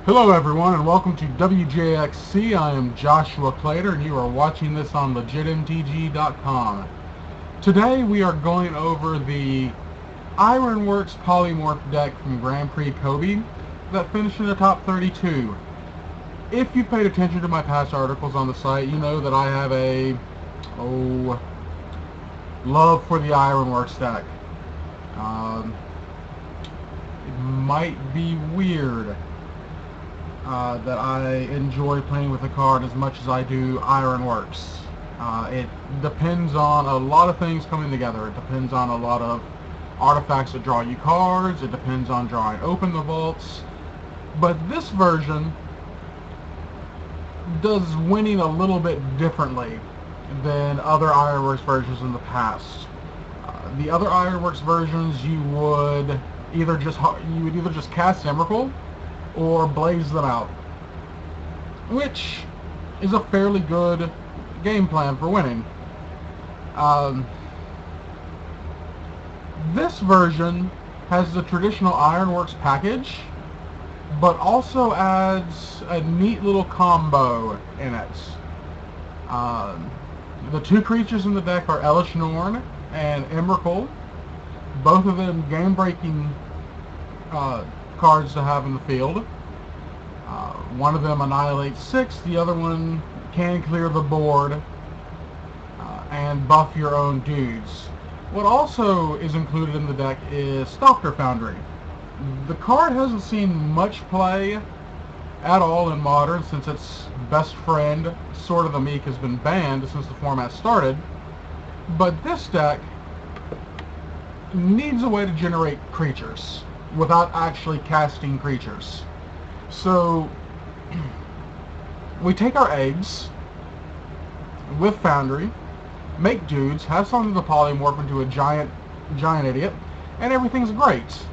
Hello everyone and welcome to WJXC. I am Joshua Clater and you are watching this on legitmtg.com. Today we are going over the Ironworks Polymorph deck from Grand Prix Kobe that finished in the top 32. If you've paid attention to my past articles on the site, you know that I have a love for the Ironworks deck. It might be weird that I enjoy playing with the card as much as I do Ironworks. It depends on a lot of things coming together. It depends on a lot of artifacts that draw you cards. It depends on drawing open the vaults. But this version does winning a little bit differently than other Ironworks versions in the past. The other Ironworks versions you would either just cast Emrakul or blaze them out, which is a fairly good game plan for winning. This version has the traditional Ironworks package, but also adds a neat little combo in it. The two creatures in the deck are Elish Norn and Emrakul, both of them game-breaking cards to have in the field. One of them annihilates 6, the other one can clear the board and buff your own dudes. What also is included in the deck is Doctor Foundry. The card hasn't seen much play at all in Modern since its best friend, Sword of the Meek, has been banned since the format started, but this deck needs a way to generate creatures without actually casting creatures. So we take our eggs with Foundry, make dudes, have something to polymorph into a giant idiot, and everything's great.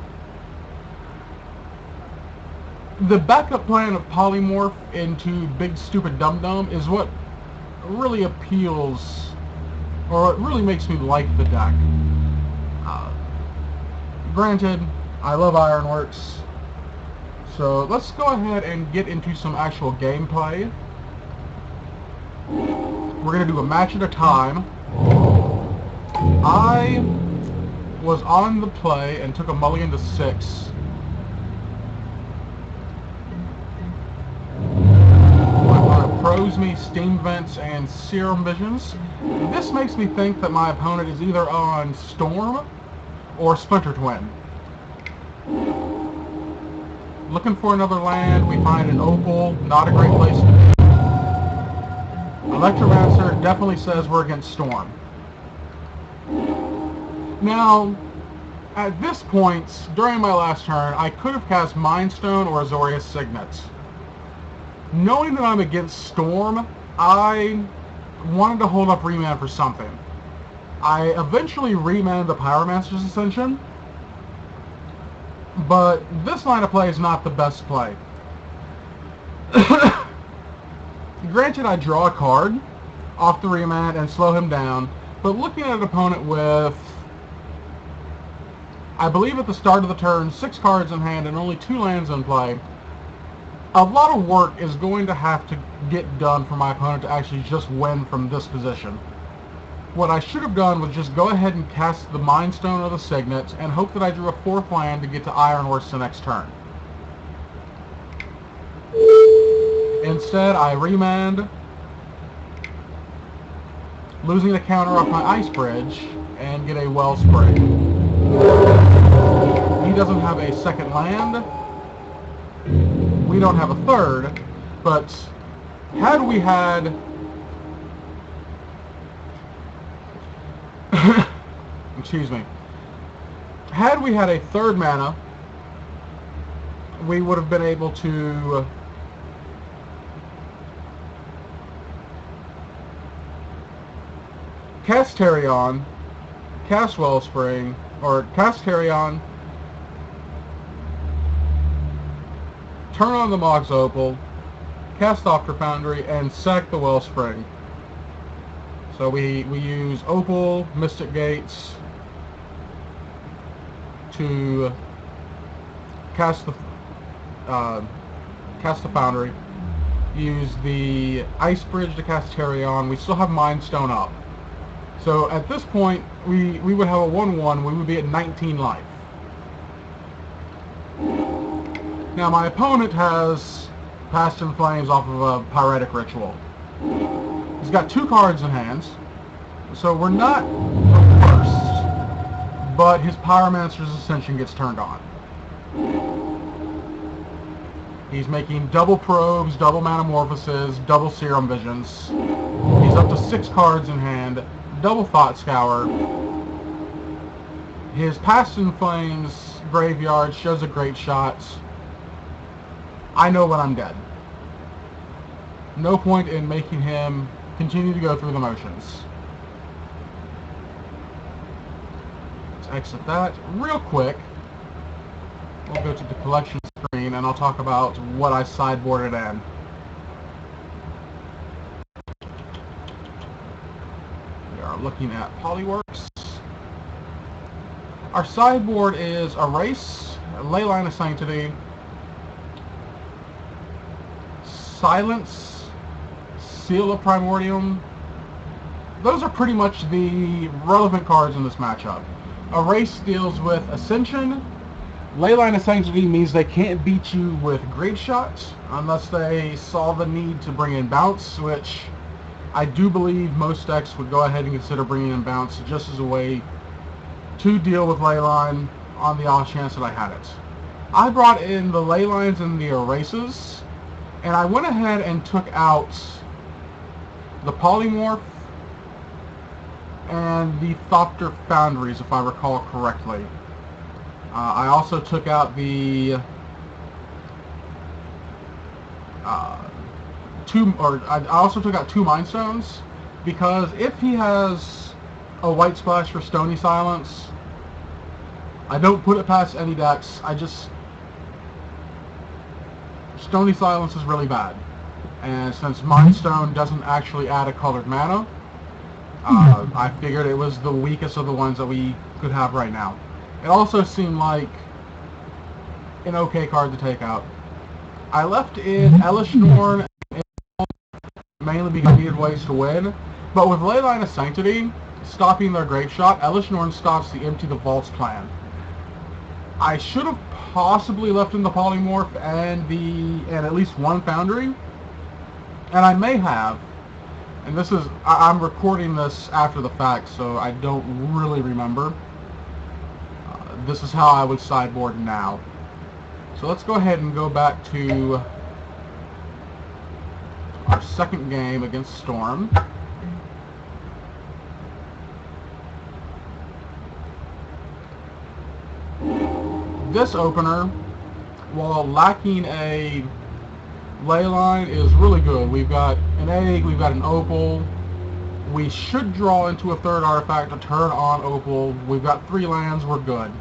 The backup plan of polymorph into big stupid dum-dum is what really appeals, or it really makes me like the deck. Granted, I love Ironworks, so let's go ahead and get into some actual gameplay. We're going to do a match at a time. I was on the play and took a mulligan to 6. My opponent pros me Steam Vents and Serum Visions. This makes me think that my opponent is either on Storm or Splinter Twin. Looking for another land, we find an Opal, not a great place to be. Electromancer definitely says we're against Storm. Now, at this point, during my last turn, I could have cast Mind Stone or Azorius Signet. Knowing that I'm against Storm, I wanted to hold up Remand for something. I eventually remanded the Pyromancer's Ascension, but this line of play is not the best play. Granted, I draw a card off the remand and slow him down, but looking at an opponent with, I believe at the start of the turn, 6 cards in hand and only 2 lands in play, a lot of work is going to have to get done for my opponent to actually just win from this position. What I should have done was just go ahead and cast the Mind Stone or the Signet and hope that I drew a 4th land to get to Ironworks the next turn. Instead, I remand, losing the counter off my Ice Bridge, and get a Wellspring. He doesn't have a 2nd land. We don't have a 3rd, but had we had excuse me. Had we had a 3rd mana, we would have been able to cast Tarion, cast Wellspring, or cast Tarion, turn on the Mox Opal, cast Doctor Foundry, and sack the Wellspring. So we use Opal, Mystic Gates to cast cast the Foundry. Use the Ice Bridge to cast Terrion. We still have Mind Stone up. So at this point, we would have a 1-1. We would be at 19 life. Now my opponent has Past in Flames off of a Pyretic Ritual. He's got 2 cards in hand, so we're not the worst, but his Pyromancer's Ascension gets turned on. He's making double Probes, double Metamorphoses, double Serum Visions. He's up to 6 cards in hand, double Thought Scour. His Past in Flames graveyard shows a great shot. I know when I'm dead. No point in making him continue to go through the motions. Let's exit that real quick. We'll go to the collection screen and I'll talk about what I sideboarded in. We are looking at Ironworks. Our sideboard is Erase, Leyline of Sanctity, Silence, Seal of Primordium. Those are pretty much the relevant cards in this matchup. Erase deals with Ascension. Leyline of Sanctity means they can't beat you with Great Shot unless they saw the need to bring in Bounce, which I do believe most decks would go ahead and consider bringing in Bounce just as a way to deal with Leyline on the off chance that I had it. I brought in the Leylines and the Erases, and I went ahead and took out the Polymorph and the Thopter Foundries, if I recall correctly. I also took out the I also took out 2 Mind Stones, because if he has a White Splash for Stony Silence, I don't put it past any decks. Stony Silence is really bad, and since Mind Stone doesn't actually add a colored mana, I figured it was the weakest of the ones that we could have right now. It also seemed like an okay card to take out. I left in Elish Norn mainly because I needed ways to win, but with Leyline of Sanctity stopping their Great Shot, Elish Norn stops the Empty the Vaults plan. I should have possibly left in the Polymorph and at least 1 Foundry, and I may have. And I'm recording this after the fact, so I don't really remember. This is how I would sideboard now. So let's go ahead and go back to our second game against Storm. This opener, while lacking a Leyline, is really good. We've got an Egg, we've got an Opal. We should draw into a 3rd artifact to turn on Opal. We've got 3 lands, we're good.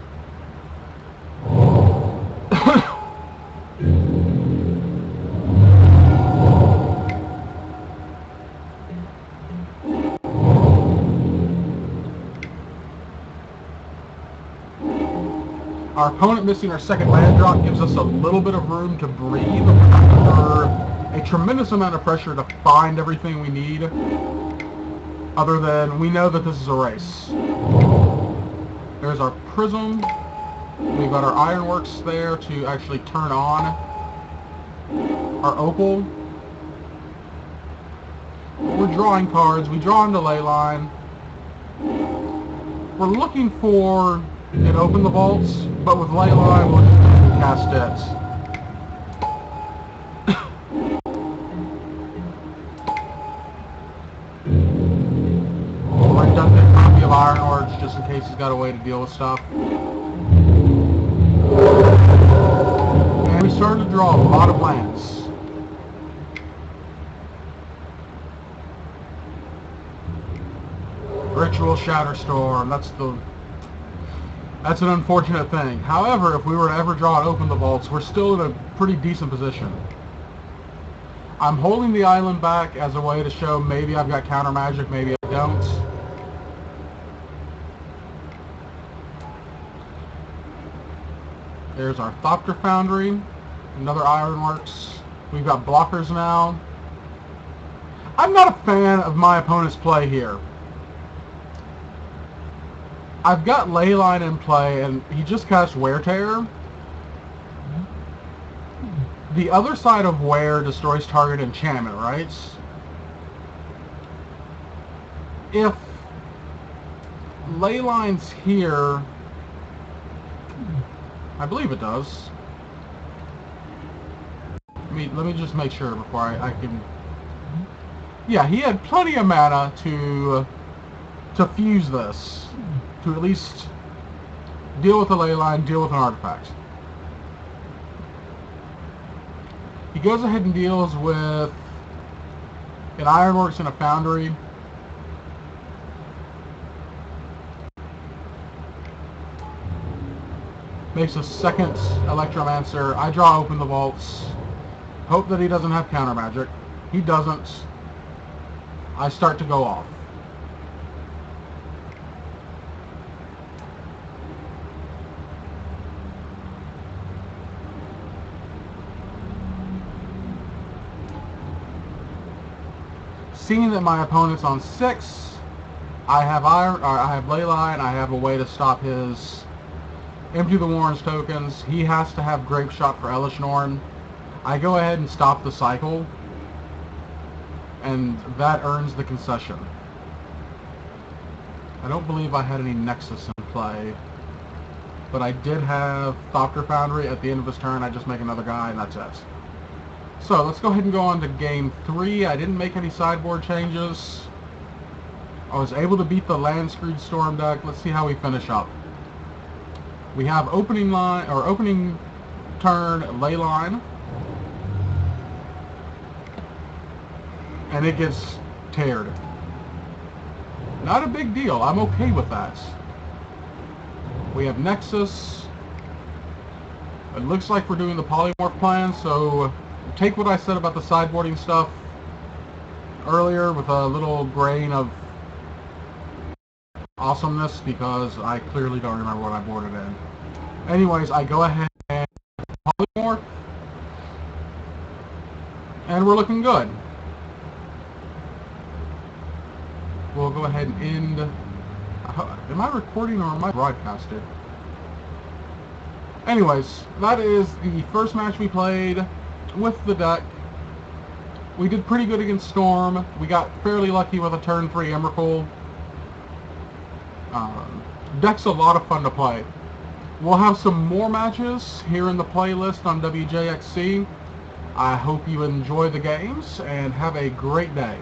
Our opponent missing our 2nd land drop gives us a little bit of room to breathe under a tremendous amount of pressure to find everything we need, other than we know that this is a race. There's our Prism. We've got our Ironworks there to actually turn on our Opal. We're drawing cards. We draw into Leyline. We're looking for an Open the Vaults, but with Leyline we'll just cast it. Redundant copy of Ironworks just in case he's got a way to deal with stuff. And we started to draw a lot of lands. Ritual Shatterstorm, that's an unfortunate thing. However, if we were to ever draw and open the vaults, we're still in a pretty decent position. I'm holding the island back as a way to show maybe I've got counter magic, maybe I don't. There's our Thopter Foundry, another Ironworks. We've got blockers now. I'm not a fan of my opponent's play here. I've got Leyline in play, and he just cast Wear Tear. The other side of Wear destroys target enchantment, right? If Leyline's here, I believe it does. Let me just make sure before I can... Yeah, he had plenty of mana to fuse this, to at least deal with the Leyline, deal with an artifact. He goes ahead and deals with an Ironworks and a Foundry. Makes a second Electromancer. I draw open the vaults. Hope that he doesn't have counter magic. He doesn't. I start to go off. Seeing that my opponent's on 6, I have Leyline. I have a way to stop his Empty the Warren's tokens. He has to have Grape Shot for Elesh Norn. I go ahead and stop the cycle, and that earns the concession. I don't believe I had any Nexus in play, but I did have Thopter Foundry. At the end of his turn, I just make another guy, and that's it. So let's go ahead and go on to game 3. I didn't make any sideboard changes. I was able to beat the Land Screwed Storm deck. Let's see how we finish up. We have opening turn Leyline, and it gets teared. Not a big deal. I'm okay with that. We have Nexus. It looks like we're doing the polymorph plan, so take what I said about the sideboarding stuff earlier with a little grain of awesomeness, because I clearly don't remember what I boarded in. Anyways, I go ahead and polymorph, and we're looking good. We'll go ahead and end... Am I recording or am I broadcasted? Anyways, that is the first match we played with the deck. We did pretty good against Storm. We got fairly lucky with a turn 3 Emrakul. Deck's a lot of fun to play. We'll have some more matches here in the playlist on WJXC. I hope you enjoy the games and have a great day.